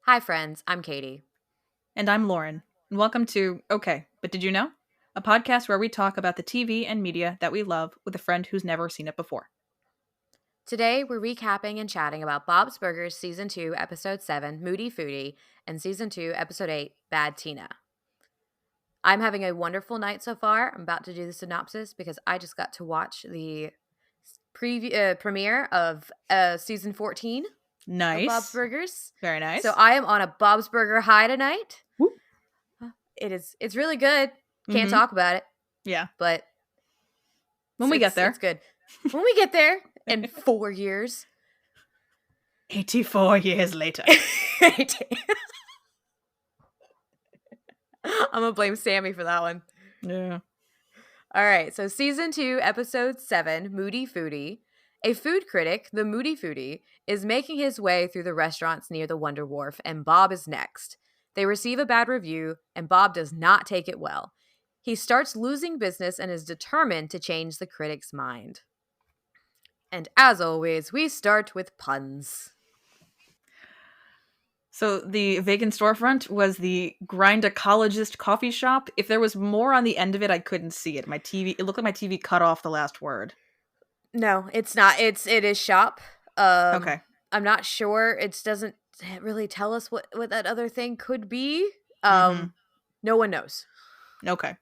Hi, friends. I'm Katie. And I'm Lauren. And welcome to Okay, but did you know? A podcast where we talk about the TV and media that we love with a friend who's never seen it before. Today, we're recapping and chatting about Bob's Burgers Season 2, Episode 7, Moody Foodie, and Season 2, Episode 8, Bad Tina. I'm having a wonderful night so far. I'm about to do the synopsis because I just got to watch the premiere of Season 14 of Bob's Nice. Burgers. Very nice. So I am on a Bob's Burger high tonight. Whoop. It's really good. Can't talk about it. Yeah. But when we get there. It's good. When we get there in 4 years. 84 years later. I'm going to blame Sammy for that one. Yeah. All right. So Season 2, Episode 7, Moody Foodie. A food critic, the Moody Foodie, is making his way through the restaurants near the Wonder Wharf, and Bob is next. They receive a bad review, and Bob does not take it well. He starts losing business and is determined to change the critic's mind. And as always, we start with puns. So the vacant storefront was the grindacologist coffee shop. If there was more on the end of it, I couldn't see it. It looked like my TV cut off the last word. No, it's not. It is shop. Okay. I'm not sure. It doesn't really tell us what that other thing could be. No one knows. Okay.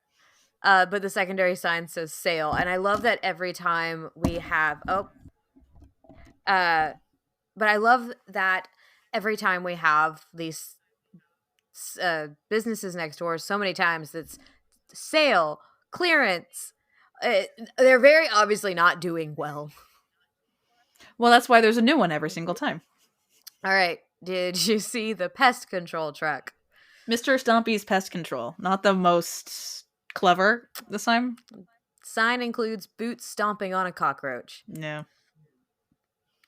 But the secondary sign says sale, and I love that every time we have but I love that every time we have these businesses next door, so many times it's sale, clearance. They're very obviously not doing well. Well, that's why there's a new one every single time. All right. Did you see the pest control truck? Mr. Stumpy's Pest Control. Not the most clever this time. Sign includes boots stomping on a cockroach. No.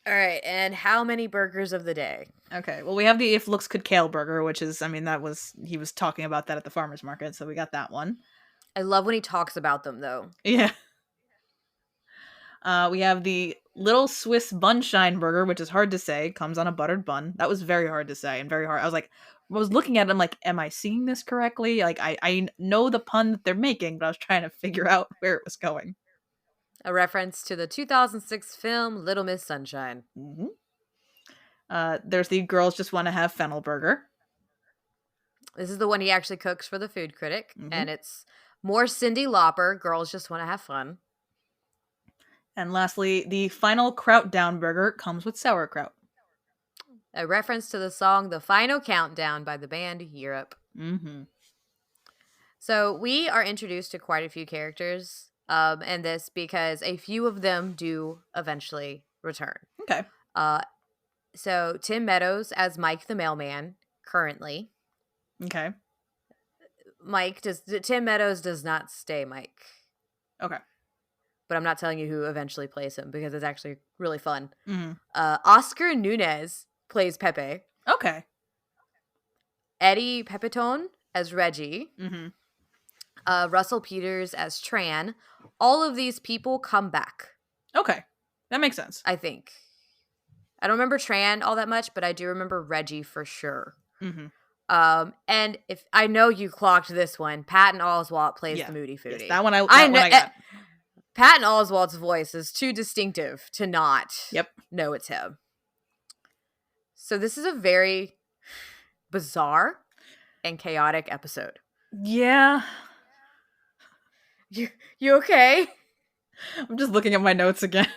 All right. And how many burgers of the day? Okay. Well, we have the If Looks Could Kale burger, which is, he was talking about that at the farmer's market, so we got that one. I love when he talks about them, though. Yeah. We have the Little Swiss Bunshine burger, which is hard to say. Comes on a buttered bun. That was very hard to say and very hard. I was looking at it, I'm like, am I seeing this correctly? Like, I know the pun that they're making, but I was trying to figure out where it was going. A reference to the 2006 film Little Miss Sunshine. Mm-hmm. There's the Girls Just Want to Have Fennel burger. This is the one he actually cooks for the food critic, and it's more Cyndi Lauper. Girls Just Want to Have Fun. And lastly, the final Kraut Down burger comes with sauerkraut. A reference to the song The Final Countdown by the band Europe. Mm-hmm. So we are introduced to quite a few characters in this because a few of them do eventually return. Okay. So Tim Meadows as Mike the mailman currently. Okay. Tim Meadows does not stay Mike. Okay. But I'm not telling you who eventually plays him because it's actually really fun. Mm-hmm. Oscar Nunez plays Pepe. Okay. Eddie Pepitone as Reggie. Mm-hmm. Russell Peters as Tran. All of these people come back. Okay. That makes sense. I think. I don't remember Tran all that much, but I do remember Reggie for sure. Mm-hmm. And if I know you clocked this one, Patton Oswalt plays the Moody Foodie. Yes, that one I got. Patton Oswalt's voice is too distinctive to not know it's him. So this is a very bizarre and chaotic episode. Yeah. You okay? I'm just looking at my notes again.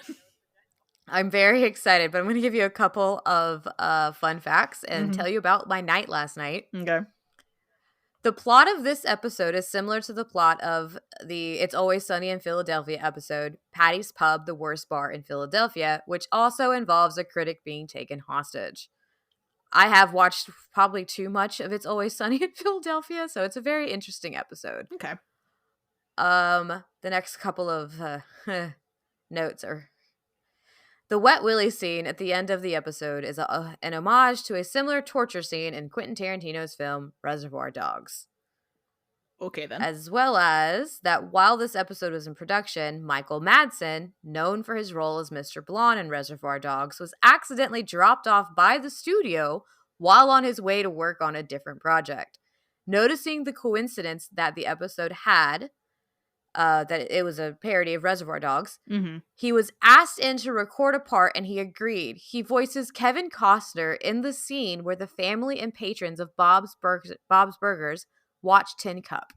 I'm very excited, but I'm going to give you a couple of fun facts and tell you about my night last night. Okay. The plot of this episode is similar to the plot of the It's Always Sunny in Philadelphia episode, Patty's Pub, the Worst Bar in Philadelphia, which also involves a critic being taken hostage. I have watched probably too much of It's Always Sunny in Philadelphia, so it's a very interesting episode. Okay. The next couple of notes are... The wet willie scene at the end of the episode is an homage to a similar torture scene in Quentin Tarantino's film Reservoir Dogs. Okay, then. As well as that while this episode was in production, Michael Madsen, known for his role as Mr. Blonde in Reservoir Dogs, was accidentally dropped off by the studio while on his way to work on a different project. Noticing the coincidence that the episode had, that it was a parody of Reservoir Dogs, he was asked in to record a part and he agreed. He voices Kevin Costner in the scene where the family and patrons of Bob's Burgers watch Tin Cup.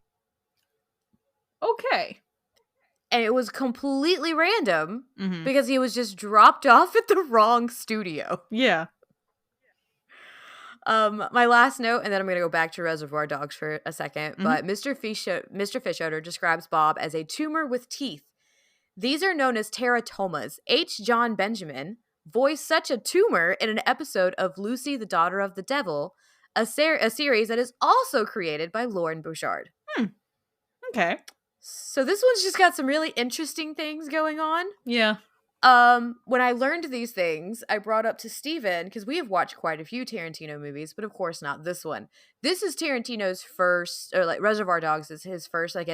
Okay. And it was completely random because he was just dropped off at the wrong studio. Yeah. My last note, and then I'm going to go back to Reservoir Dogs for a second, but Mr. Fischoeder describes Bob as a tumor with teeth. These are known as teratomas. H. John Benjamin voiced such a tumor in an episode of Lucy, the Daughter of the Devil, a series that is also created by Lauren Bouchard. Okay. So this one's just got some really interesting things going on. Yeah. When I learned these things, I brought up to Steven, because we have watched quite a few Tarantino movies, but of course not this one. This is Tarantino's first, or like Reservoir Dogs is his first, like,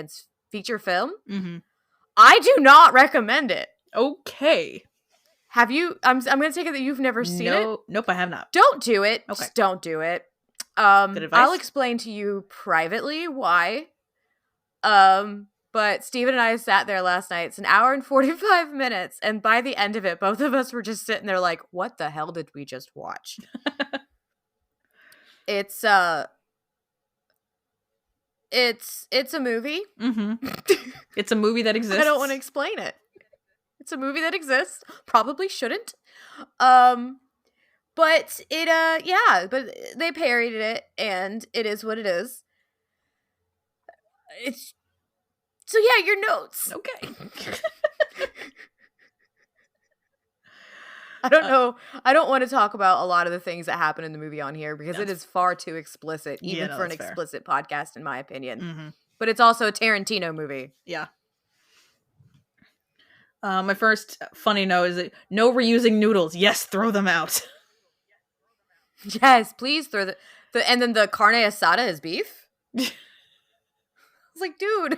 feature film. I do not recommend it. Okay. Have you? I'm going to take it that you've never seen it. Nope, I have not. Don't do it. Okay. Just don't do it. Good advice. I'll explain to you privately why. But Steven and I sat there last night. It's an hour and 45 minutes. And by the end of it, both of us were just sitting there like, what the hell did we just watch? It's a movie. It's a movie that exists. I don't want to explain it. It's a movie that exists. Probably shouldn't. But but they parodied it and it is what it is. So yeah, your notes. Okay. I don't know. I don't want to talk about a lot of the things that happen in the movie on here because it is far too explicit, even for an explicit podcast, in my opinion. But it's also a Tarantino movie. Yeah. My first funny note is that no reusing noodles. Yes, throw them out. Yes, please throw the and then the carne asada is beef. I was like, dude.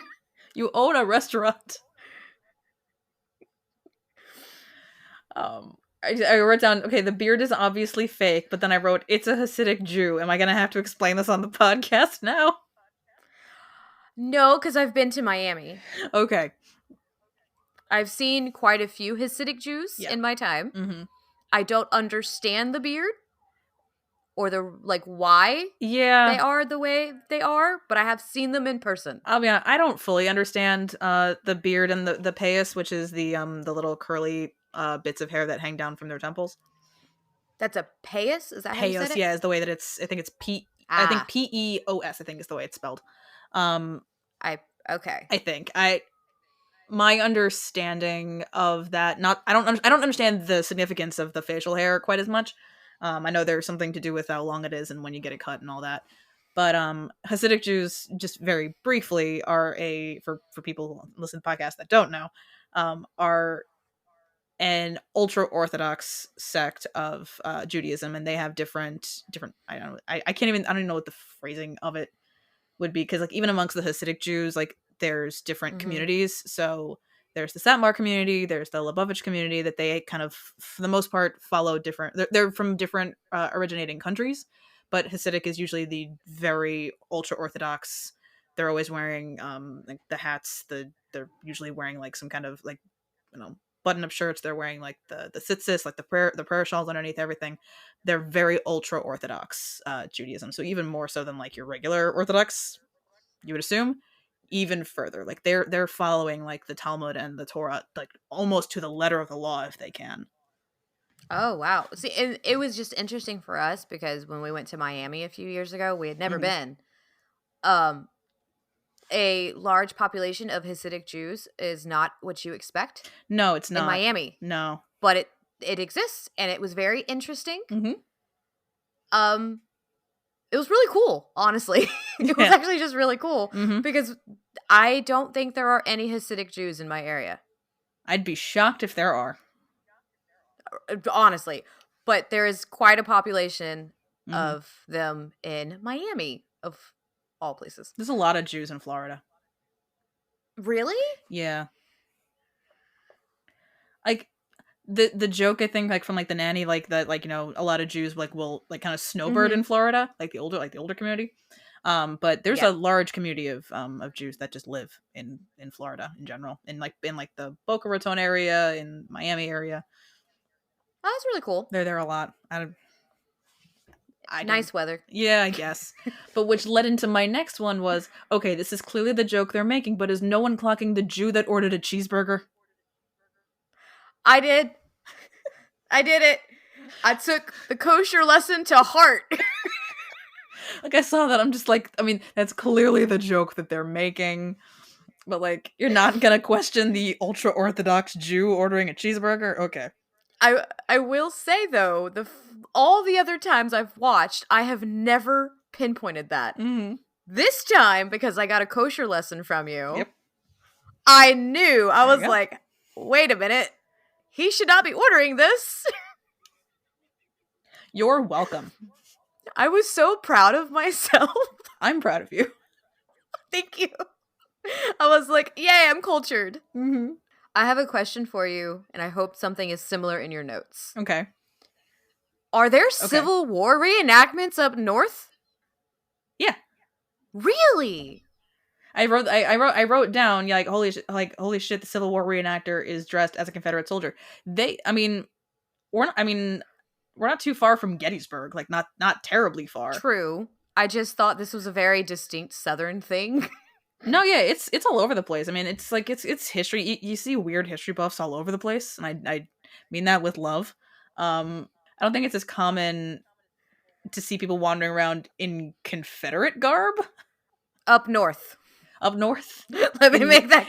You own a restaurant. I wrote down, okay, the beard is obviously fake, but then I wrote, it's a Hasidic Jew. Am I going to have to explain this on the podcast now? No, because I've been to Miami. Okay. I've seen quite a few Hasidic Jews in my time. I don't understand the beard. Or why they are the way they are, but I have seen them in person. I'll be honest, I don't fully understand the beard and the payas, which is the little curly bits of hair that hang down from their temples. That's a payas? Is that how you said it? Yeah, is the way that I think it's I think P-E-O-S, I think is the way it's spelled. Okay. I think. My understanding of that, I don't understand the significance of the facial hair quite as much. I know there's something to do with how long it is and when you get it cut and all that. But Hasidic Jews, just very briefly, are for people who listen to podcasts that don't know, are an ultra-Orthodox sect of Judaism, and they have different I don't even know what the phrasing of it would be, because like even amongst the Hasidic Jews, like there's different communities. So there's the Satmar community, there's the Lubavitch community that they kind of, for the most part, follow different. They're from different originating countries, but Hasidic is usually the very ultra Orthodox. They're always wearing like the hats. They're usually wearing like some kind of like button up shirts. They're wearing like the tzitzis, like the prayer shawls underneath everything. They're very ultra Orthodox Judaism. So even more so than like your regular Orthodox, you would assume. Even further, like they're following like the Talmud and the Torah like almost to the letter of the law if they can. Oh wow. See, it was just interesting for us because when we went to Miami a few years ago, we had never been. A large population of Hasidic Jews is not what you expect. No, it's not in Miami. No, but it exists, and it was very interesting. It was really cool, honestly. It was actually just really cool because I don't think there are any Hasidic Jews in my area. I'd be shocked if there are. Honestly. But there is quite a population of them in Miami, of all places. There's a lot of Jews in Florida. Really? Yeah. Like, the joke, I think, like from like the nanny, like that, like, a lot of Jews like will like kind of snowbird Mm-hmm. in Florida, like the older community. But there's Yeah. a large community of Jews that just live in Florida in general, in the Boca Raton area, in Miami area. Oh, that's really cool. They're there a lot. I don't. Nice weather. Yeah, I guess. But which led into my next one was, okay, this is clearly the joke they're making, but is no one clocking the Jew that ordered a cheeseburger? I did. I did it. I took the kosher lesson to heart. Like, I saw that, I'm just like, I mean, that's clearly the joke that they're making. But like, you're not gonna question the ultra orthodox Jew ordering a cheeseburger? Okay. I will say though, all the other times I've watched, I have never pinpointed that. Mm-hmm. This time, because I got a kosher lesson from you, Yep. I knew. I There was you go. like, wait a minute. He should not be ordering this. You're welcome. I was so proud of myself. I'm proud of you. Thank you. I was like, yay, I'm cultured. Mm-hmm. I have a question for you, and I hope something is similar in your notes. Okay. Are there Civil War reenactments up north? Yeah. Really? I wrote down, yeah, holy shit, the Civil War reenactor is dressed as a Confederate soldier. We're not too far from Gettysburg, like not terribly far. True. I just thought this was a very distinct Southern thing. No, yeah, it's all over the place. I mean, it's like it's history. You see weird history buffs all over the place, and I mean that with love. I don't think it's as common to see people wandering around in Confederate garb Up north. up north. Let me make that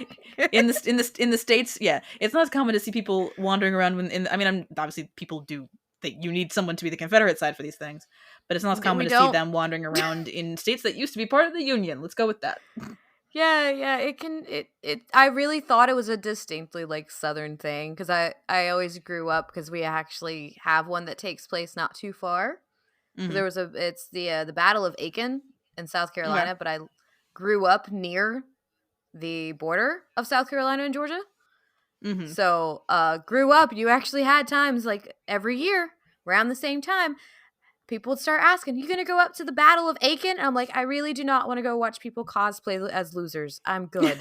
in the States. Yeah, it's not as common to see people wandering around obviously people do think you need someone to be the Confederate side for these things, but it's not as common to see them wandering around in states that used to be part of the Union. Let's go with that. Yeah, I really thought it was a distinctly like Southern thing because I always grew up because we actually have one that takes place not too far. Mm-hmm. So it's the Battle of Aiken in South Carolina, but I grew up near the border of South Carolina and Georgia. Mm-hmm. So grew up, you actually had times like every year around the same time. People would start asking, you going to go up to the Battle of Aiken? And I'm like, I really do not want to go watch people cosplay as losers. I'm good.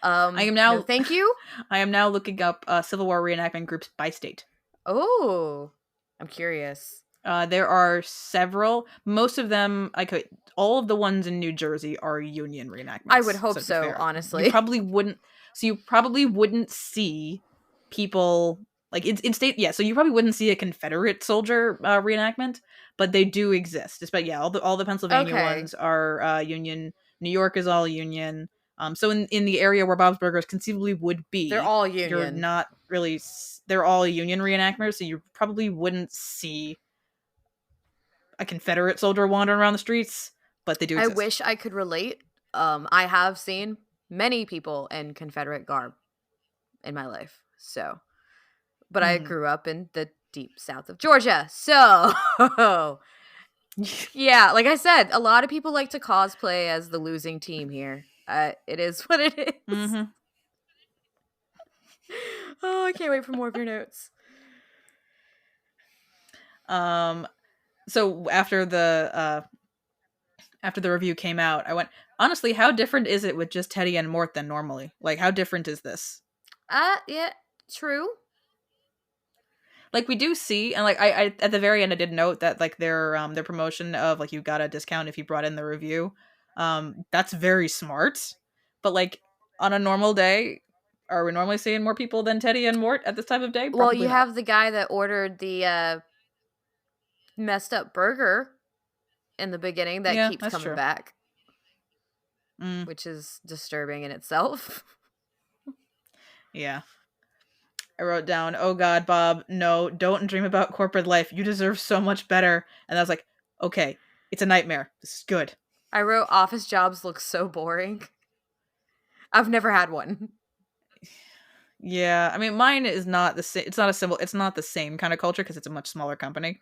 I am now. No, thank you. I am now looking up Civil War reenactment groups by state. Oh, I'm curious. There are several. Most of them, all of the ones in New Jersey are Union reenactments. I would hope so, honestly. You probably wouldn't see people like in state. Yeah, so you probably wouldn't see a Confederate soldier reenactment, but they do exist. All the Pennsylvania ones are Union. New York is all Union. So in the area where Bob's Burgers conceivably would be, they're all Union. You're not really. They're all Union reenactments, so you probably wouldn't see a Confederate soldier wandering around the streets, but they do exist. I wish I could relate. I have seen many people in Confederate garb in my life. So, but I grew up in the deep south of Georgia. So, yeah, like I said, a lot of people like to cosplay as the losing team here. It is what it is. Mm-hmm. Oh, I can't wait for more of your notes. So after the review came out, I went, honestly, how different is it with just Teddy and Mort than normally? Like, how different is this? Yeah, true. Like, we do see, and like I at the very end I did note that like their promotion of like you got a discount if you brought in the review. That's very smart. But like on a normal day, are we normally seeing more people than Teddy and Mort at this time of day? Well, you have the guy that ordered the messed up burger in the beginning that keeps coming back, which is disturbing in itself. Yeah. I wrote down, oh God, Bob, no, don't dream about corporate life. You deserve so much better. And I was like, okay, it's a nightmare. This is good. I wrote office jobs look so boring. I've never had one. Yeah, I mean, mine is not the same. It's not the same kind of culture because it's a much smaller company.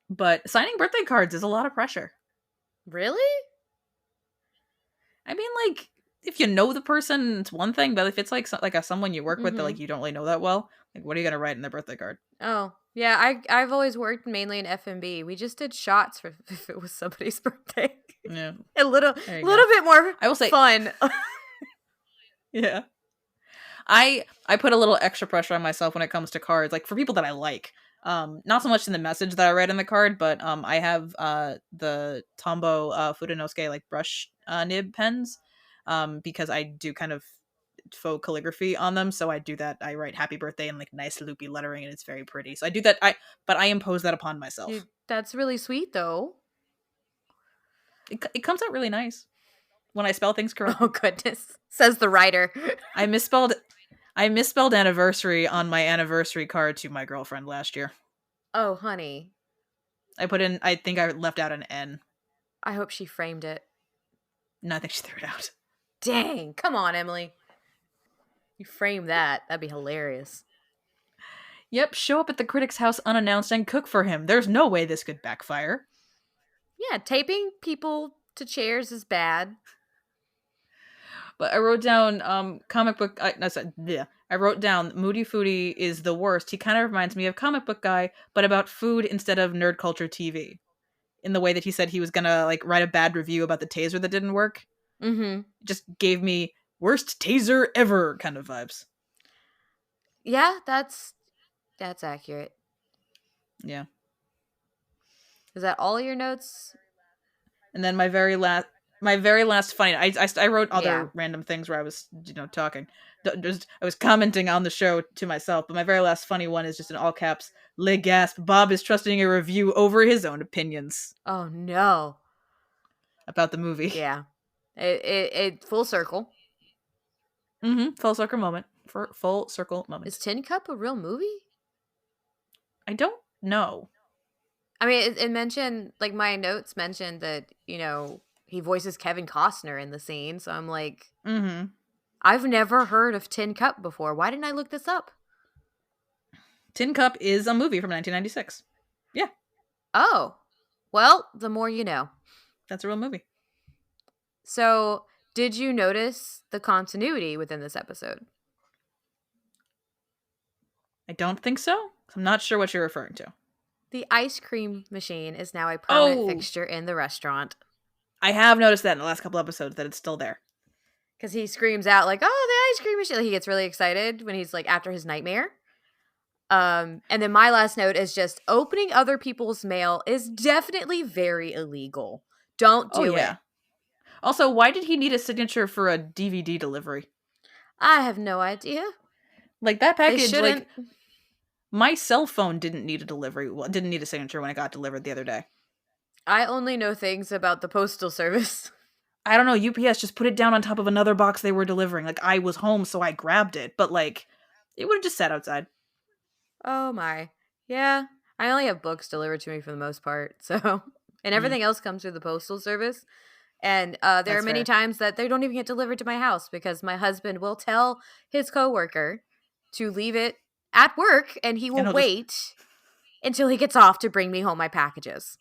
But signing birthday cards is a lot of pressure. Really? I mean, like, if you know the person, it's one thing, but if it's like someone you work with that like Mm-hmm. you don't really know that well, like what are you gonna write in their birthday card? Oh, yeah, I've always worked mainly in F&B. We just did shots for if it was somebody's birthday. Yeah, A little there you go. little bit more I will say, fun. yeah. I put a little extra pressure on myself when it comes to cards, like for people that I like. Not so much in the message that I write in the card, but I have the Tombow Fudenosuke like brush nib pens, because I do kind of faux calligraphy on them, so I do that. I write happy birthday in like nice loopy lettering, and it's very pretty. So I do that. But I impose that upon myself. That's really sweet, though. It comes out really nice when I spell things Oh correctly. goodness, says the writer. I misspelled anniversary on my anniversary card to my girlfriend last year. Oh, honey, I think I left out an N. I hope she framed it. No, I think she threw it out. Dang, come on, Emily. You frame that. That'd be hilarious. Yep, show up at the critic's house unannounced and cook for him. There's no way this could backfire. Yeah, taping people to chairs is bad. But I wrote down comic book. I wrote down Moody Foodie is the worst. He kind of reminds me of Comic Book Guy, but about food instead of nerd culture TV. In the way that he said he was gonna like write a bad review about the taser that didn't work. Mm-hmm. Just gave me worst taser ever kind of vibes. Yeah, that's accurate. Yeah. Is that all your notes? And then my very last funny. I wrote other Yeah. random things where I was talking. I was commenting on the show to myself, but my very last funny one is just in all caps. Le gasp! Bob is trusting a review over his own opinions Oh no. about the movie. Yeah. It full circle. Full circle moment. For full circle moment. Is Tin Cup a real movie? I don't know. I mean, it mentioned, like, my notes mentioned that, he voices Kevin Costner in the scene. So I'm like, I've never heard of Tin Cup before. Why didn't I look this up? Tin Cup is a movie from 1996. Yeah. Oh, well, the more you know. That's a real movie. So, did you notice the continuity within this episode? I don't think so. I'm not sure what you're referring to. The ice cream machine is now a permanent fixture in the restaurant. I have noticed that in the last couple episodes that it's still there. Because he screams out like, "Oh, the ice cream machine!" He gets really excited when he's like after his nightmare. And then my last note is just opening other people's mail is definitely very illegal. Don't do it. Also, why did he need a signature for a DVD delivery? I have no idea. Like that package, They shouldn't. like my cell phone didn't need a delivery. Well, didn't need a signature when it got delivered the other day. I only know things about the postal service. I don't know. UPS just put it down on top of another box they were delivering. Like I was home, so I grabbed it. But like, it would have just sat outside. Oh my. Yeah. I only have books delivered to me for the most part. So, and everything else comes through the postal service. And there are many times that they don't even get delivered to my house because my husband will tell his coworker to leave it at work and he will wait until he gets off to bring me home my packages.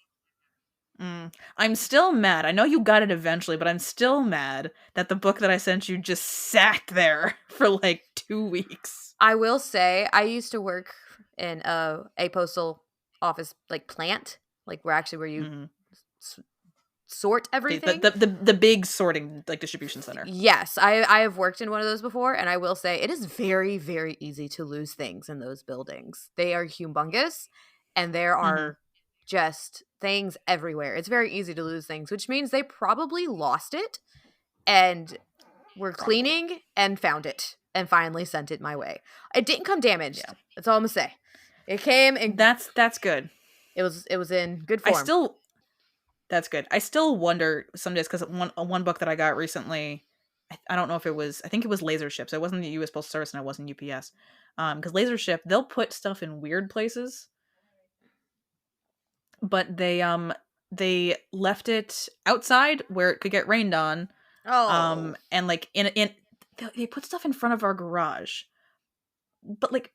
I'm still mad. I know you got it eventually, but I'm still mad that the book that I sent you just sat there for like 2 weeks. I will say I used to work in a postal office like plant, like where you sort everything. The big sorting like distribution center. Yes, I have worked in one of those before, and I will say it is very, very easy to lose things in those buildings. They are humongous, and there are just things everywhere. It's very easy to lose things, which means they probably lost it and were cleaning and found it and finally sent it my way. It didn't come damaged. Yeah. That's all I'm gonna say. It came and that's good. It was in good form. That's good. I still wonder some days because one book that I got recently, I don't know if it was, I think it was Laser Ship. So it wasn't the U.S. Postal Service and it wasn't UPS. Because Laser Ship, they'll put stuff in weird places. But they left it outside where it could get rained on. Oh. And like they put stuff in front of our garage. But like,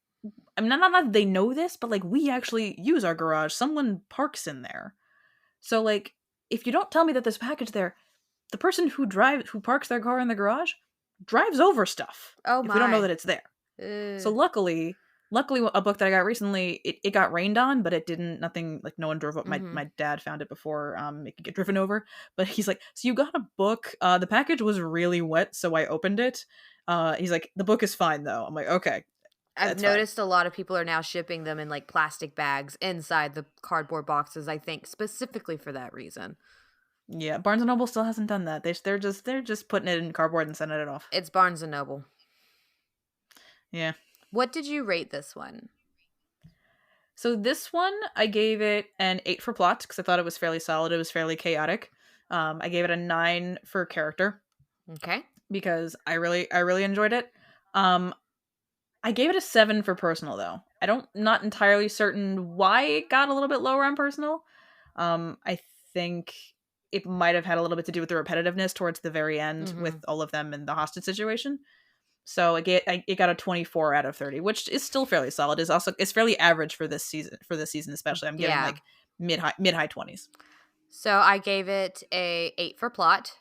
I mean, not that they know this, but like we actually use our garage. Someone parks in there. So like, if you don't tell me that there's a package there, the person who parks their car in the garage drives over stuff Oh if we don't know my. that it's there. So Ugh. luckily a book that I got recently, it got rained on, but it didn't, nothing, like no one drove up. My dad found it before it could get driven over, but he's like, so you got a book, the package was really wet, so I opened it. He's like, the book is fine though. I'm like, okay, I've that's fine. noticed a lot of people are now shipping them in like plastic bags inside the cardboard boxes, I think specifically for that reason. Yeah, Barnes and Noble still hasn't done that. They're just putting it in cardboard and sending it off. It's Barnes and Noble. Yeah. What did you rate this one? So this one, I gave it an 8 for plot because I thought it was fairly solid. It was fairly chaotic. I gave it a 9 for character. Okay. Because I really enjoyed it. I gave it a 7 for personal though. Not entirely certain why it got a little bit lower on personal. I think it might have had a little bit to do with the repetitiveness towards the very end with all of them in the hostage situation. So it got a 24 out of 30, which is still fairly solid. It's fairly average for this season especially. I'm giving like mid high 20s. So I gave it a 8 for plot.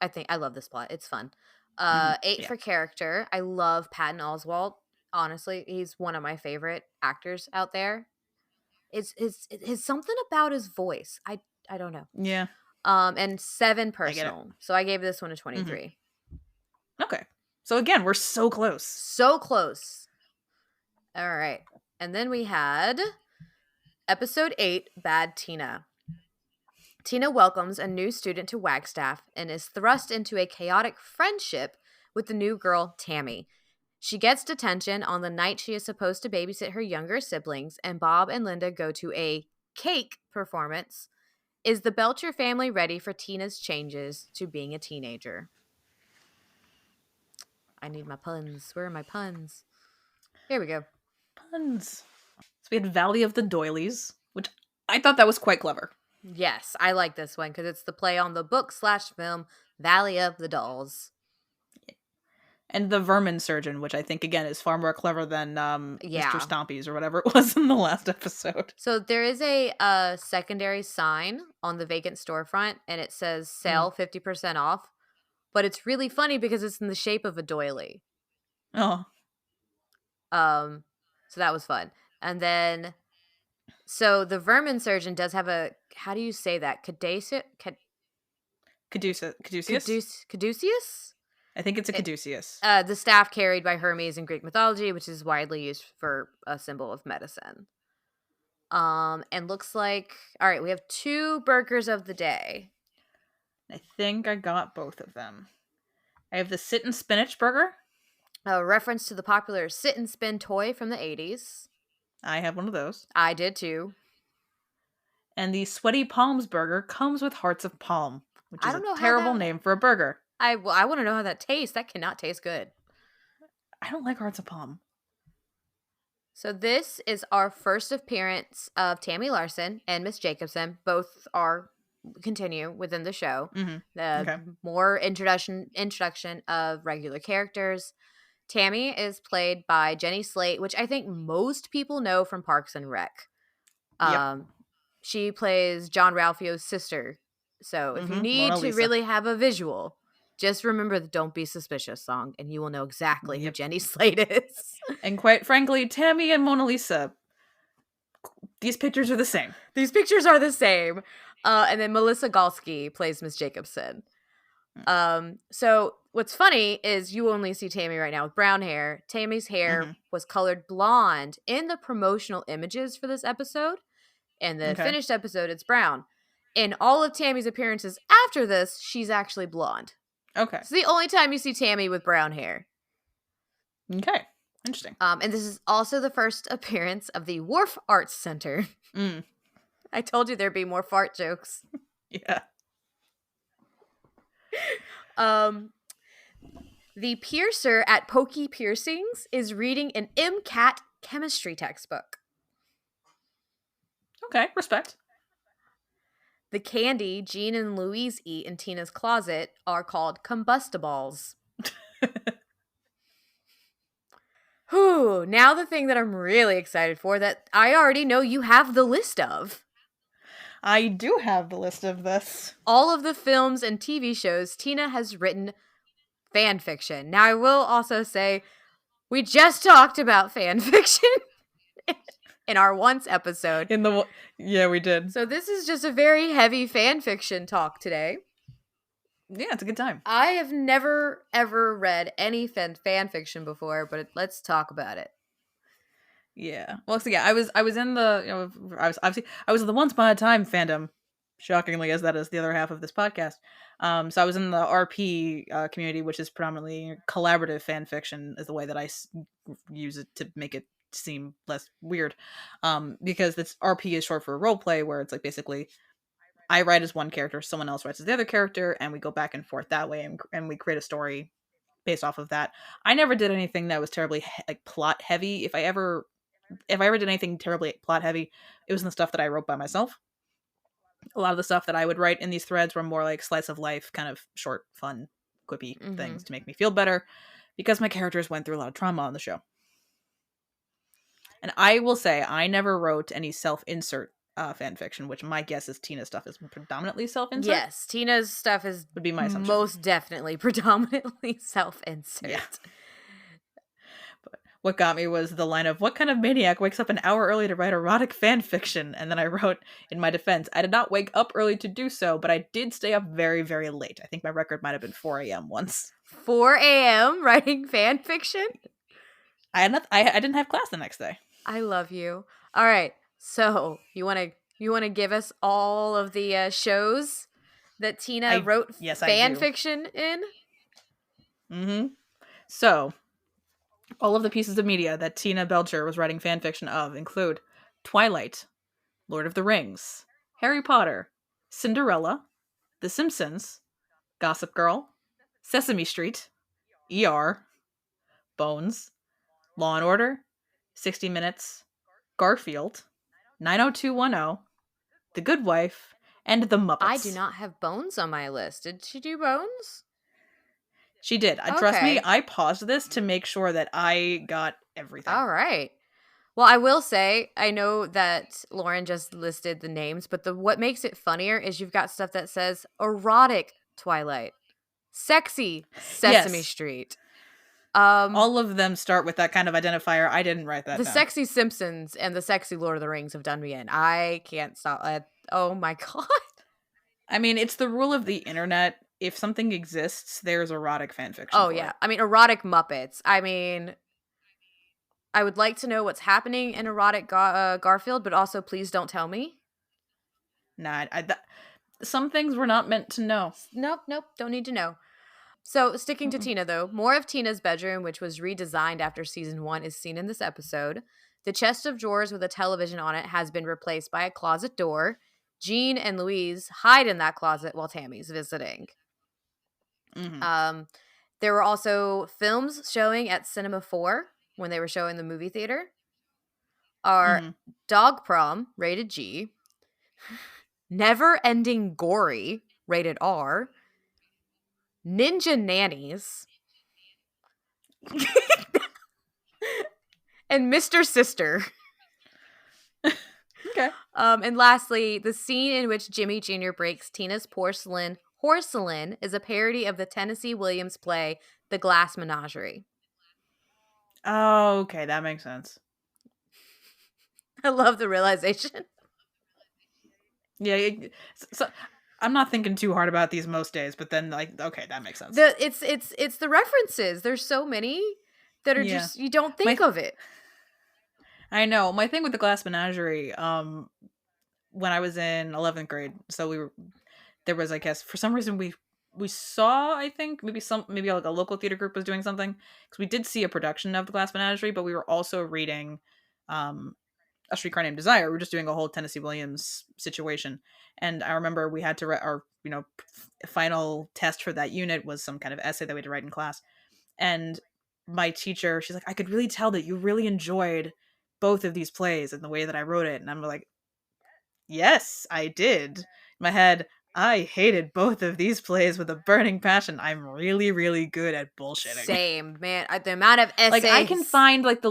I love this plot. It's fun. 8 for character. I love Patton Oswalt. Honestly, he's one of my favorite actors out there. It's his something about his voice. I don't know. Yeah. And 7 personal. So I gave this one a 23. Okay. So again, we're so close. So close. All right. And then we had episode 8, Bad Tina. Tina welcomes a new student to Wagstaff and is thrust into a chaotic friendship with the new girl, Tammy. She gets detention on the night she is supposed to babysit her younger siblings, and Bob and Linda go to a cake performance. Is the Belcher family ready for Tina's changes to being a teenager? I need my puns. Where are my puns? Here we go. Puns. So we had Valley of the Doilies, which I thought that was quite clever. Yes, I like this one because it's the play on the book/film Valley of the Dolls. And the Vermin Surgeon, which I think, again, is far more clever than Mr. Stompy's or whatever it was in the last episode. So there is a secondary sign on the vacant storefront, and it says sale 50% off. But it's really funny because it's in the shape of a doily. Oh. So that was fun. And then, so the Vermin Surgeon does have a, how do you say that? Caduceus? Caduceus? I think it's a caduceus. The staff carried by Hermes in Greek mythology, which is widely used for a symbol of medicine. And looks like, all right, we have 2 burgers of the day. I think I got both of them. I have the Sit and Spinach burger. A reference to the popular sit and spin toy from the 80s. I have one of those. I did too. And the Sweaty Palms burger comes with hearts of palm, which is a terrible name for a burger. I want to know how that tastes. That cannot taste good. I don't like hearts of palm. So this is our first appearance of Tammy Larson and Miss Jacobson. Both continue within the show. More introduction of regular characters. Tammy is played by Jenny Slate, which I think most people know from Parks and Rec. She plays John Ralphio's sister. So if you need to really have a visual, just remember the Don't Be Suspicious song, and you will know exactly who Jenny Slate is. And quite frankly, Tammy and Mona Lisa, these pictures are the same. And then Melissa Galsky plays Miss Jacobson. So what's funny is you only see Tammy right now with brown hair. Tammy's hair was colored blonde in the promotional images for this episode. And the finished episode, it's brown. In all of Tammy's appearances after this, she's actually blonde. Okay. It's the only time you see Tammy with brown hair. Okay. Interesting. And this is also the first appearance of the Wharf Arts Center. I told you there'd be more fart jokes. Yeah. The piercer at Pokey Piercings is reading an MCAT chemistry textbook. Okay, respect. The candy Jean and Louise eat in Tina's closet are called combustibles. Whew, now the thing that I'm really excited for that I already know you have the list of. I do have the list of this. All of the films and TV shows Tina has written fan fiction. Now, I will also say we just talked about fan fiction in our once episode. Yeah, we did. So this is just a very heavy fan fiction talk today. Yeah, it's a good time. I have never ever read any fan fiction before, but let's talk about it. Yeah. Well, so yeah, I was in the I was in the Once Upon a Time fandom, shockingly, as that is the other half of this podcast. So I was in the RP community, which is predominantly collaborative fan fiction, is the way that I use it to make it seem less weird. Because this RP is short for role play, where it's like basically I write as one character, someone else writes as the other character, and we go back and forth that way, and we create a story based off of that. I never did anything that was terribly like plot heavy. If I ever did anything terribly plot heavy, it was in the stuff that I wrote by myself. A lot of the stuff that I would write in these threads were more like slice of life, kind of short, fun, quippy things to make me feel better, because my characters went through a lot of trauma on the show. And I will say, I never wrote any self-insert fan fiction, which my guess is Tina's stuff is predominantly self-insert. Yes, Tina's stuff would be my assumption. Most definitely predominantly self-insert. Yeah. But what got me was the line of, "What kind of maniac wakes up an hour early to write erotic fan fiction?" And then I wrote, in my defense, I did not wake up early to do so, but I did stay up very, very late. I think my record might have been 4 a.m. once. 4 a.m. writing fan fiction? I didn't have class the next day. I love you. All right, so you want to give us all of the shows that Tina wrote fan fiction in? Mm-hmm. So, all of the pieces of media that Tina Belcher was writing fan fiction of include Twilight, Lord of the Rings, Harry Potter, Cinderella, The Simpsons, Gossip Girl, Sesame Street, ER, Bones, Law and Order, 60 Minutes, Garfield, 90210, The Good Wife, and The Muppets. I do not have Bones on my list. Did she do Bones? She did. Okay. Trust me, I paused this to make sure that I got everything. All right. Well, I will say, I know that Lauren just listed the names, but what makes it funnier is you've got stuff that says erotic Twilight, sexy Sesame Street. All of them start with that kind of identifier. I didn't write that down. The sexy Simpsons and the sexy Lord of the Rings have done me in. I can't stop. Oh my God. I mean, it's the rule of the internet. If something exists, there's erotic fanfiction. Oh, yeah. I mean, erotic Muppets. I mean, I would like to know what's happening in erotic Garfield, but also please don't tell me. Nah, some things we're not meant to know. Nope. Don't need to know. So, sticking to Tina, though, more of Tina's bedroom, which was redesigned after season 1, is seen in this episode. The chest of drawers with a television on it has been replaced by a closet door. Jean and Louise hide in that closet while Tammy's visiting. Mm-hmm. There were also films showing at Cinema 4 when they were showing the movie theater. Dog Prom, rated G. Never Ending Gory, rated R. Ninja Nannies. And Mr. Sister. Okay. And lastly, the scene in which Jimmy Jr. breaks Tina's porcelain is a parody of the Tennessee Williams play The Glass Menagerie. Oh, okay, that makes sense. I love the realization. Yeah, so I'm not thinking too hard about these most days, but then okay, that makes sense. It's the references. There's so many that are just you don't think of it. I know. My thing with the Glass Menagerie, when I was in 11th grade, so there was, I guess, for some reason we saw, I think, maybe like a local theater group was doing something, because we did see a production of the Glass Menagerie, but we were also reading A Streetcar Named Desire. We were just doing a whole Tennessee Williams situation, and I remember we had to write our final test for that unit was some kind of essay that we had to write in class, and my teacher, she's like, I could really tell that you really enjoyed both of these plays and the way that I wrote it. And I'm like, yes, I did. In my head, I hated both of these plays with a burning passion. I'm really, really good at bullshitting. Same, man. The amount of essays. Like, I can find, like,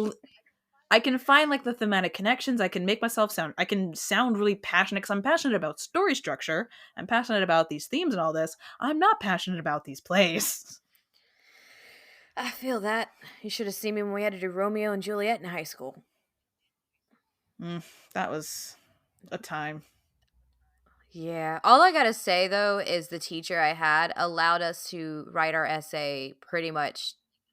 I can find like the thematic connections. I can make myself I can sound really passionate because I'm passionate about story structure. I'm passionate about these themes and all this. I'm not passionate about these plays. I feel that. You should have seen me when we had to do Romeo and Juliet in high school. That was a time. Yeah. All I gotta say, though, is the teacher I had allowed us to write our essay pretty much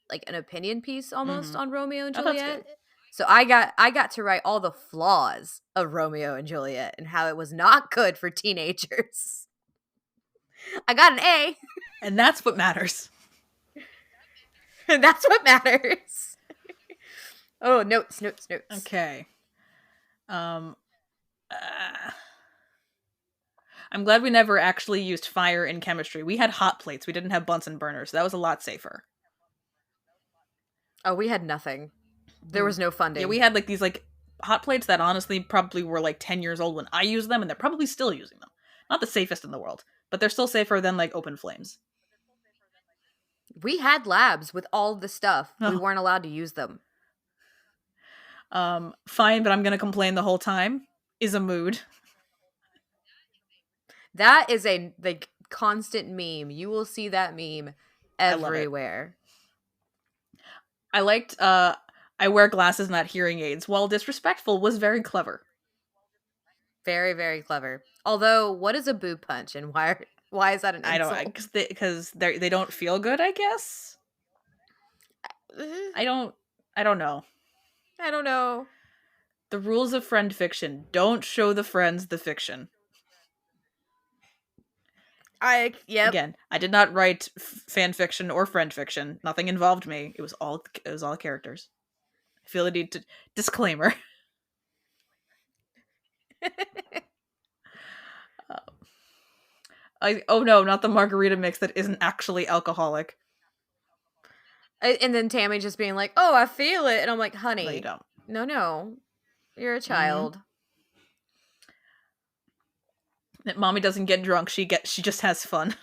like an opinion piece almost on Romeo and Oh, that's Juliet. good. So I got to write all the flaws of Romeo and Juliet and how it was not good for teenagers. I got an A. And that's what matters. And that's what matters. Oh, notes. Okay. I'm glad we never actually used fire in chemistry. We had hot plates. We didn't have Bunsen burners. That was a lot safer. Oh, we had nothing. There was no funding. Yeah, we had like these like hot plates that honestly probably were like 10 years old when I used them, and they're probably still using them. Not the safest in the world, but they're still safer than like open flames. We had labs with all the stuff. We weren't allowed to use them. Fine, but I'm gonna complain the whole time. Is a mood. That is a like constant meme. You will see that meme everywhere. I liked I wear glasses, not hearing aids. While disrespectful, was very clever. Very, very clever. Although, what is a boob punch and why is that an insult? I don't because they don't feel good, I guess. I don't know. I don't know. The rules of friend fiction: don't show the friends the fiction. Yep. Again, I did not write fan fiction or friend fiction. Nothing involved me. It was all characters. I feel the need to disclaimer. Oh no, not the margarita mix that isn't actually alcoholic. And then Tammy just being like, "Oh, I feel it," and I'm like, "Honey, No, you don't. No, you're a child." That mommy doesn't get drunk. She just has fun.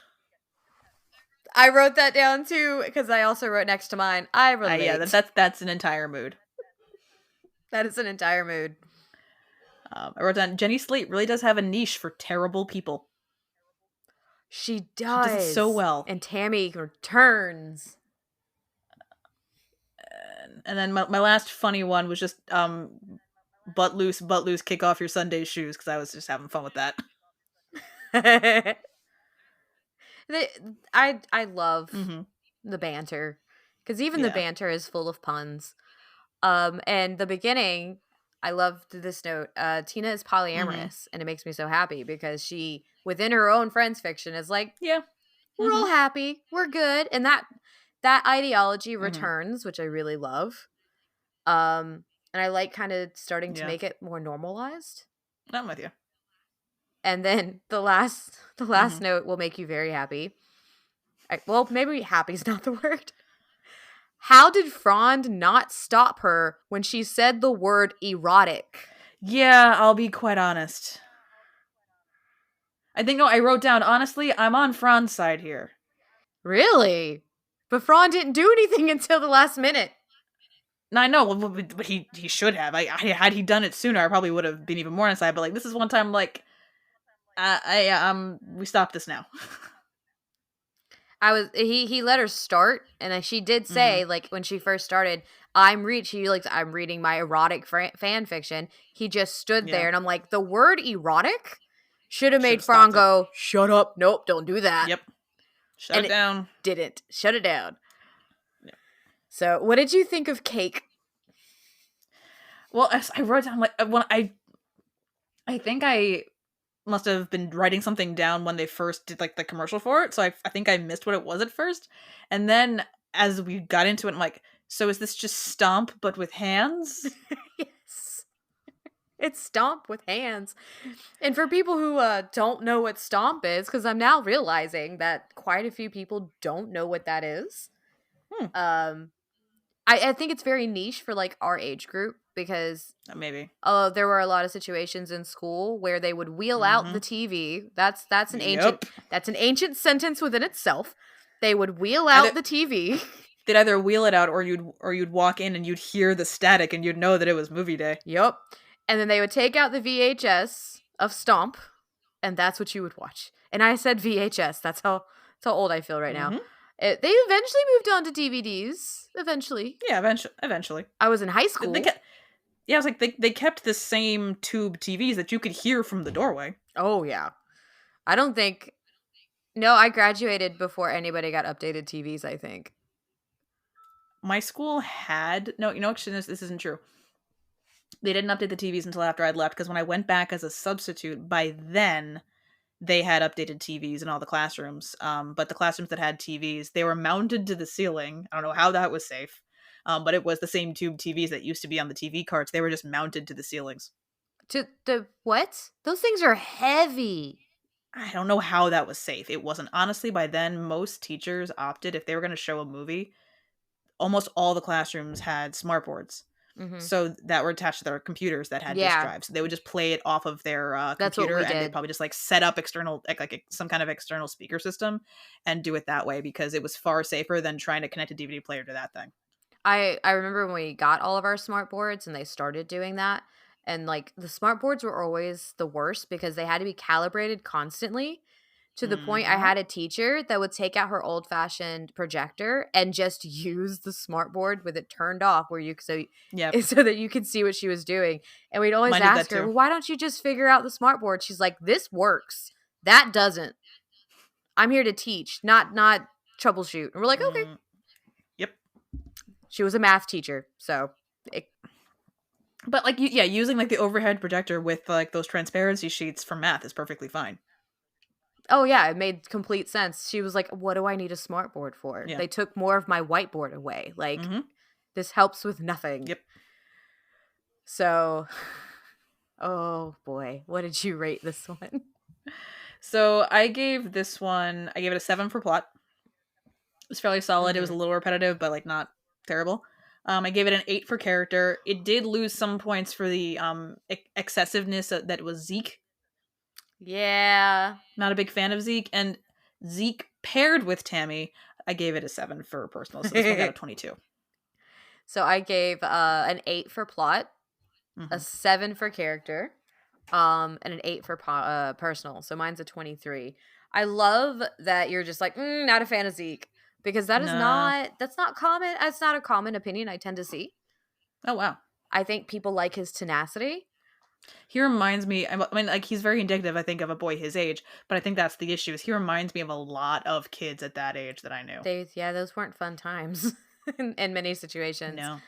I wrote that down too because I also wrote next to mine. I relate. Yeah, that's an entire mood. That is an entire mood. I wrote down Jenny Slate really does have a niche for terrible people. She does. She does it so well. And Tammy returns. And then my last funny one was just butt loose, kick off your Sunday shoes, because I was just having fun with that. I love the banter, because even the banter is full of puns. And the beginning, I loved this note. Tina is polyamorous, and it makes me so happy because she, within her own friends fiction, is like, yeah, we're all happy, we're good, and that ideology returns, which I really love. And I like kind of starting to make it more normalized. I'm with you. And then the last note will make you very happy. Well, maybe happy's not the word. How did Frond not stop her when she said the word erotic? Yeah, I'll be quite honest. I think, no, I wrote down, honestly, I'm on Frond's side here. Really? But Frond didn't do anything until the last minute. No, I know, but he should have. Had he done it sooner, I probably would have been even more on his side, but like, this is one time, like, we stop this now. He let her start, and she did say, like, when she first started, I'm reading my erotic fan fiction. He just stood there, and I'm like, the word erotic should have made Frond go, shut up, nope, don't do that. Yep. Shut it down. Didn't. Shut it down. Yep. So, what did you think of Cake? Well, I wrote down, like, when I think I must have been writing something down when they first did, like, the commercial for it, so I think I missed what it was at first, and then as we got into it, I'm like, so is this just Stomp but with hands? Yes. It's Stomp with hands. And for people who don't know what Stomp is, because I'm now realizing that quite a few people don't know what that is. I think it's very niche for, like, our age group, because maybe there were a lot of situations in school where they would wheel out the TV. That's an ancient sentence within itself. They would wheel out the TV they'd either wheel it out or you'd walk in and you'd hear the static and you'd know that it was movie day. Yep. And then they would take out the VHS of Stomp, and that's what you would watch. And I said VHS. That's how old I feel right now. Mm-hmm. They eventually moved on to DVDs. Eventually. Yeah, eventually. I was in high school. I was like, they kept the same tube TVs that you could hear from the doorway. Oh, yeah. I don't think... No, I graduated before anybody got updated TVs, I think. My school had... No, actually, this isn't true. They didn't update the TVs until after I'd left, because when I went back as a substitute, by then, they had updated TVs in all the classrooms. But the classrooms that had TVs, they were mounted to the ceiling. I don't know how that was safe. But it was the same tube TVs that used to be on the TV carts. They were just mounted to the ceilings. To the what? Those things are heavy. I don't know how that was safe. It wasn't. Honestly, by then, most teachers opted, if they were going to show a movie, almost all the classrooms had smart boards. Mm-hmm. So that were attached to their computers that had disk drives. So they would just play it off of their computer, and they'd probably just like set up external, like some kind of external speaker system and do it that way, because it was far safer than trying to connect a DVD player to that thing. I remember when we got all of our smart boards and they started doing that, and like the smart boards were always the worst because they had to be calibrated constantly, to the point I had a teacher that would take out her old-fashioned projector and just use the smart board with it turned off, where so that you could see what she was doing. And we'd always ask her, well, why don't you just figure out the smart board? She's like, this works, that doesn't. I'm here to teach, not troubleshoot. And we're like, okay. Yep. She was a math teacher, so but like, using like the overhead projector with like those transparency sheets for math is perfectly fine. Oh yeah, it made complete sense. She was like, what do I need a smart board for? Yeah. They took more of my whiteboard away. Like, this helps with nothing. Yep. So, oh boy, what did you rate this one? So I gave it a 7 for plot. It was fairly solid. It was a little repetitive, but like not terrible. I gave it an 8 for character. It did lose some points for the excessiveness that was Zeke. Yeah. Not a big fan of Zeke. And Zeke paired with Tammy, I gave it a 7 for personal. So this one got a 22. So I gave an 8 for plot, a 7 for character, and an 8 for personal. So mine's a 23. I love that you're just like, not a fan of Zeke. Because that's not common. That's not a common opinion I tend to see. Oh, wow. I think people like his tenacity. He reminds me, I mean, like, he's very indicative, I think, of a boy his age, but I think that's the issue, is he reminds me of a lot of kids at that age that I knew. Those weren't fun times in many situations. No.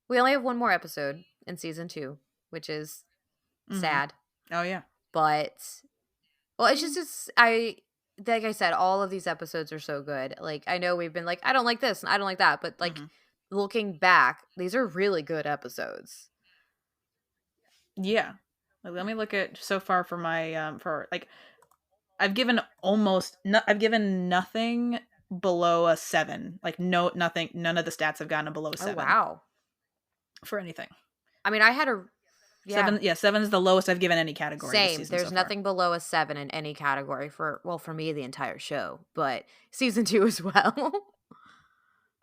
We only have one more episode in season 2, which is sad. Oh, yeah. But, well, it's just, like I said, all of these episodes are so good. Like, I know we've been like, I don't like this and I don't like that, but like, looking back, these are really good episodes. Yeah. Let me look at so far for my I've given nothing below a 7. Like, nothing, none of the stats have gotten below a 7. Oh, wow. For anything. I mean, I had a 7. Yeah, 7 is the lowest I've given any category. Same. There's nothing below a 7 in any category for me, the entire show, but season 2 as well.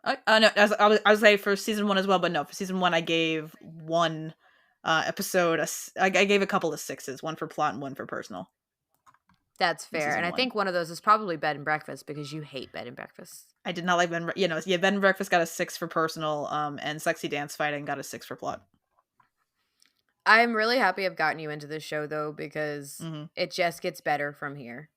No, I was say for season 1 as well, but no, for season 1 I gave one episode. I gave a couple of 6s, 1 for plot and 1 for personal. That's fair, and I think one of those is probably Bed and Breakfast, because you hate Bed and Breakfast. I did not like Bed and Breakfast got a 6 for personal, and Sexy Dance Fighting got a 6 for plot. I'm really happy I've gotten you into this show, though, because it just gets better from here.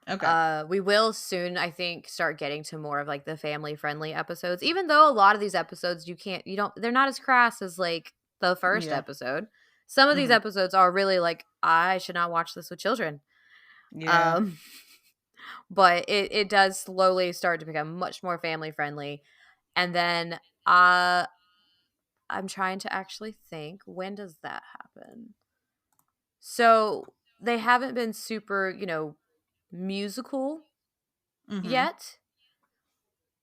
Okay. We will soon, I think, start getting to more of like the family-friendly episodes, even though a lot of these episodes they're not as crass as like the first episode. Some of these episodes are really like, I should not watch this with children. Yeah. But it does slowly start to become much more family-friendly. And then I'm trying to actually think, when does that happen? So they haven't been super, musical yet,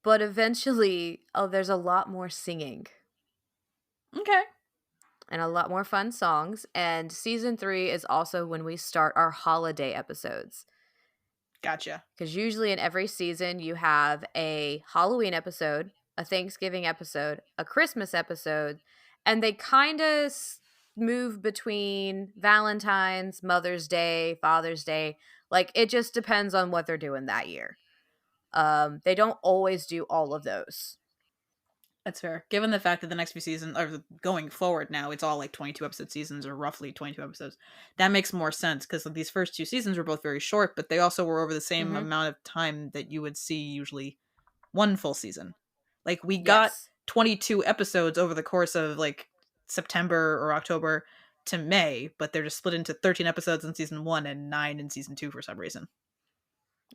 but eventually, there's a lot more singing. Okay. And a lot more fun songs. And season 3 is also when we start our holiday episodes. Gotcha. Because usually in every season, you have a Halloween episode, a Thanksgiving episode, a Christmas episode, and they kind of move between Valentine's, Mother's Day, Father's Day. Like, it just depends on what they're doing that year. They don't always do all of those. That's fair. Given the fact that the next few seasons, or going forward now, it's all like 22 episode seasons, or roughly 22 episodes. That makes more sense because these first 2 seasons were both very short, but they also were over the same amount of time that you would see usually one full season. Like, we got Yes. 22 episodes over the course of like September or October to May, but they're just split into 13 episodes in season 1 and 9 in season 2 for some reason.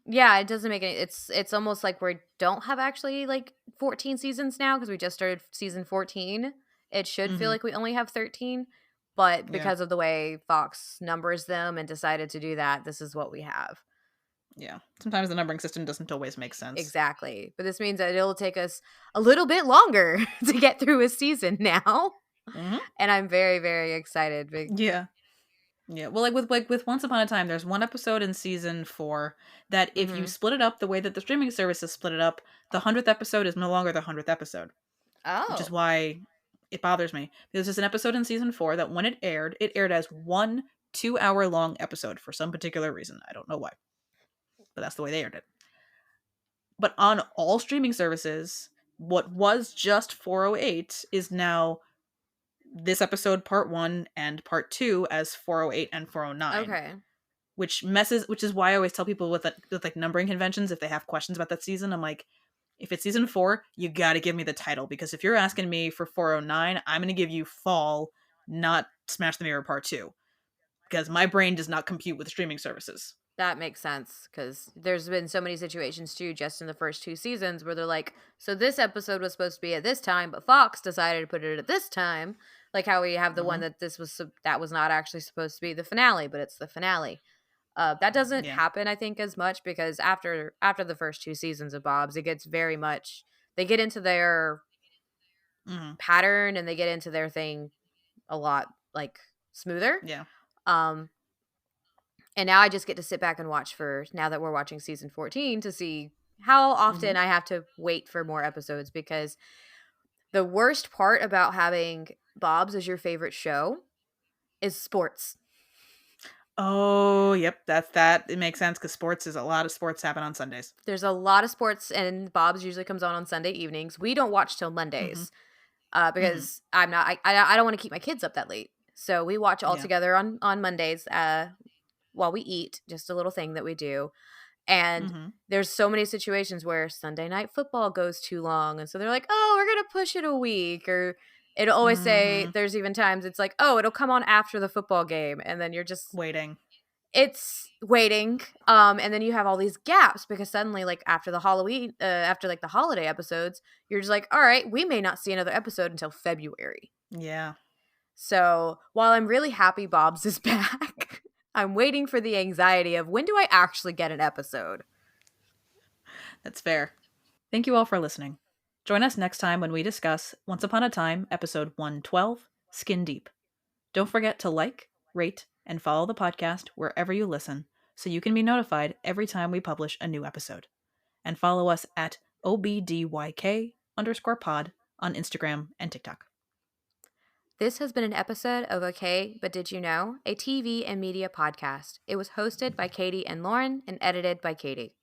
Yeah, it doesn't make any. It's almost like we don't have actually like 14 seasons now because we just started season 14. It should feel like we only have 13, but Yeah. because of the way Fox numbers them and decided to do that, this is what we have. Yeah. Sometimes the numbering system doesn't always make sense. Exactly. But this means that it'll take us a little bit longer to get through a season now. And I'm very, very excited. Yeah. Yeah. Well, like with Once Upon a Time, there's one episode in season 4 that if you split it up the way that the streaming services split it up, the 100th episode is no longer the 100th episode. Which is why it bothers me. Because there's an episode in season 4 that when it aired as one 2-hour long episode for some particular reason. I don't know why. But that's the way they aired it. But on all streaming services, what was just 408 is now this episode part 1 and part 2 as 408 and 409. Okay. Which is why I always tell people with like numbering conventions, if they have questions about that season, I'm like, if it's season 4, you got to give me the title, because if you're asking me for 409, I'm going to give you Fall, not Smash the Mirror Part 2, because my brain does not compute with streaming services. That makes sense, because there's been so many situations too just in the first 2 seasons where they're like, so this episode was supposed to be at this time, but Fox decided to put it at this time. Like how we have the one that that was not actually supposed to be the finale, but it's the finale. That doesn't happen, I think, as much because after the first 2 seasons of Bob's, it gets very much, they get into their pattern and they get into their thing a lot like smoother. Yeah. And now I just get to sit back and watch now that we're watching season 14 to see how often I have to wait for more episodes, because the worst part about having Bob's as your favorite show is sports. Oh, yep. That. It makes sense because a lot of sports happen on Sundays. There's a lot of sports, and Bob's usually comes on Sunday evenings. We don't watch till Mondays because I don't want to keep my kids up that late. So we watch all together on Mondays while we eat, just a little thing that we do. And there's so many situations where Sunday night football goes too long. And so they're like, oh, we're going to push it a week. Or it'll always say, there's even times it's like, oh, it'll come on after the football game. And then you're just waiting. It's waiting. And then you have all these gaps because suddenly, like after the holiday episodes, you're just like, all right, we may not see another episode until February. Yeah. So while I'm really happy Bob's is back, I'm waiting for the anxiety of when do I actually get an episode? That's fair. Thank you all for listening. Join us next time when we discuss Once Upon a Time, episode 112, Skin Deep. Don't forget to like, rate, and follow the podcast wherever you listen so you can be notified every time we publish a new episode. And follow us at obdyk_pod on Instagram and TikTok. This has been an episode of Okay, But Did You Know? A TV and media podcast. It was hosted by Katie and Lauren and edited by Katie.